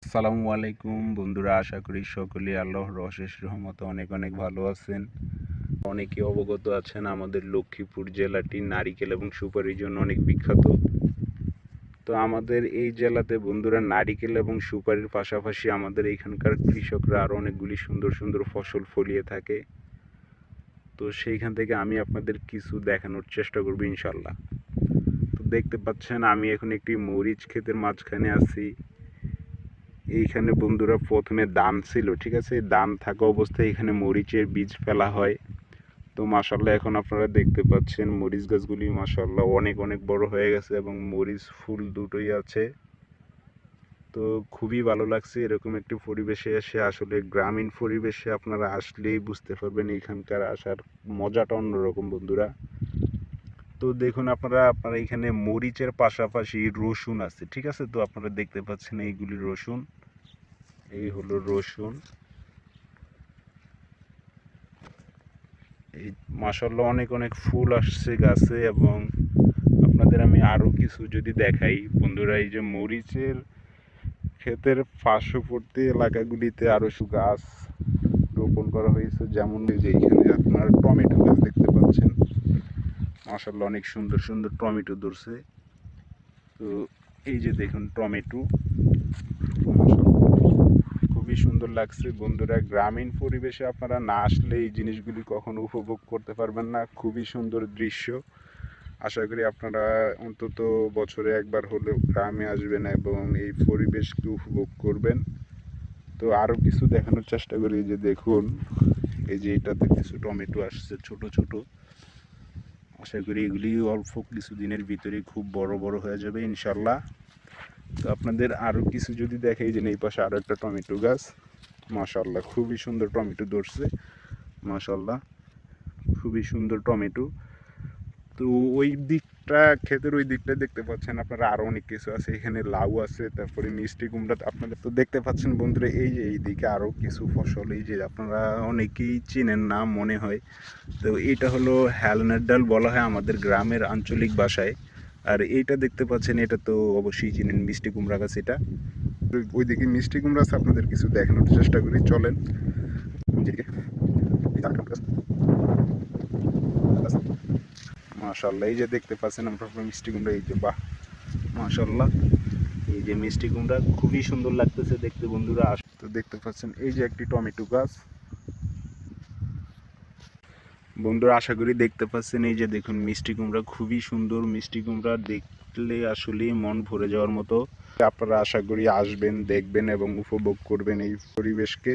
আসসালামু আলাইকুম বন্ধুরা, আশা করি সকলেই আল্লাহর অশেষ রহমতে অনেক অনেক ভালো আছেন। অনেকে অবগত আছেন আমাদের লক্ষ্মীপুর জেলাটি নারিকেল এবং সুপারির জন্য অনেক বিখ্যাত। তো আমাদের এই জেলাতে বন্ধুরা নারিকেল এবং সুপারির পাশাপাশি আমাদের এখানকার কৃষকরা আরও অনেকগুলি সুন্দর সুন্দর ফসল ফলিয়ে থাকে। তো সেইখান থেকে আমি আপনাদের কিছু দেখানোর চেষ্টা করব ইনশাল্লাহ। তো দেখতে পাচ্ছেন আমি এখন একটি মরিচ ক্ষেতের মাঝখানে আছি। এইখানে বন্ধুরা প্রথমে ধান ছিল, ঠিক আছে। ধান থাকা অবস্থায় এখানে মরিচের বীজ ফেলা হয়। তো মাশাল্লাহ এখন আপনারা দেখতে পাচ্ছেন মরিচ গাছগুলি মাশাল্লাহ অনেক অনেক বড় হয়ে গেছে এবং মরিচ ফুল দুটোই আছে। তো খুবই ভালো লাগছে এরকম একটি পরিবেশে এসে। আসলে গ্রামীণ পরিবেশে আপনারা আসলেই বুঝতে পারবেন এখানকার আসার মজাটা অন্যরকম বন্ধুরা। তো দেখুন আপনারা এখানে মরিচের পাশাপাশি রসুন আছে, ঠিক আছে। তো আপনারা দেখতে পাচ্ছেন এইগুলি রসুন, এই হলো রসুন। এই মাশাআল্লাহ অনেক অনেক ফুল আসছে গাছে। এবং আপনাদের আমি আরও কিছু যদি দেখাই বন্ধুরা, এই যে মরিচের ক্ষেতের পার্শ্ববর্তী এলাকাগুলিতে আরও গাছ রোপণ করা হয়েছে। যেমন এই যে এখানে আপনার টমেটো গাছ দেখতে পাচ্ছেন, মাশাআল্লাহ অনেক সুন্দর সুন্দর টমেটো ধরছে। তো এই যে দেখুন টমেটো, খুবই সুন্দর লাগছে বন্ধুরা। গ্রামীণ পরিবেশে আপনারা না আসলে এই জিনিসগুলি কখনো উপভোগ করতে পারবেন না। খুবই সুন্দর দৃশ্য। আশা করি আপনারা অন্তত বছরে একবার হলেও গ্রামে আসবেন এবং এই পরিবেশকে উপভোগ করবেন। তো আরও কিছু দেখানোর চেষ্টা করি। যে দেখুন এই যে এটাতে কিছু টমেটো আসছে ছোট ছোট। আশা করি এগুলি অল্প কিছুদিনের ভিতরেই খুব বড় বড় হয়ে যাবে ইনশাল্লাহ। তো আপনাদের আরও কিছু যদি দেখাই, যে এই পাশে আরও একটা টমেটো গাছ, মাশাআল্লাহ খুবই সুন্দর টমেটো ধরছে, মাশাআল্লাহ খুবই সুন্দর টমেটো। তো ওই দিকটা ক্ষেতের ওই দিকটা দেখতে পাচ্ছেন আপনারা আরও অনেক কিছু আছে। এখানে লাউ আছে, তারপরে মিষ্টি কুমড়া আপনাদের তো দেখতে পাচ্ছেন বন্ধুরা। এই যে এইদিকে আরও কিছু ফসল, এই যে আপনারা অনেকেই চেনেন না মনে হয়। তো এটা হলো হেলনের ডাল বলা হয় আমাদের গ্রামের আঞ্চলিক ভাষায়। আর এইটা দেখতে পাচ্ছেন, এটা তো অবশ্যই চিনেন, মিষ্টি কুমড়া গাছ। এটা ওইদিকে মিষ্টি কুমড়া আছে, আপনাদের কিছু দেখানোর চেষ্টা করি চলেন। মাশাআল্লাহ এই যে দেখতে পাচ্ছেন আমরা মিষ্টি কুমড়া, এই যে বাহ মাশাআল্লাহ, এই যে মিষ্টি কুমড়া খুবই সুন্দর লাগতেছে দেখতে বন্ধুরা। তো দেখতে পাচ্ছেন এই যে একটি টমেটো গাছ বন্ধুরা, আশা করি দেখতে পাচ্ছেন। এই যে দেখুন মিষ্টি কুমড়া খুবই সুন্দর। মিষ্টি কুমড়া দেখলে আসলেই মন ভরে যাওয়ার মতো। আপনারা আশা করি আসবেন, দেখবেন এবং উপভোগ করবেন এই পরিবেশকে।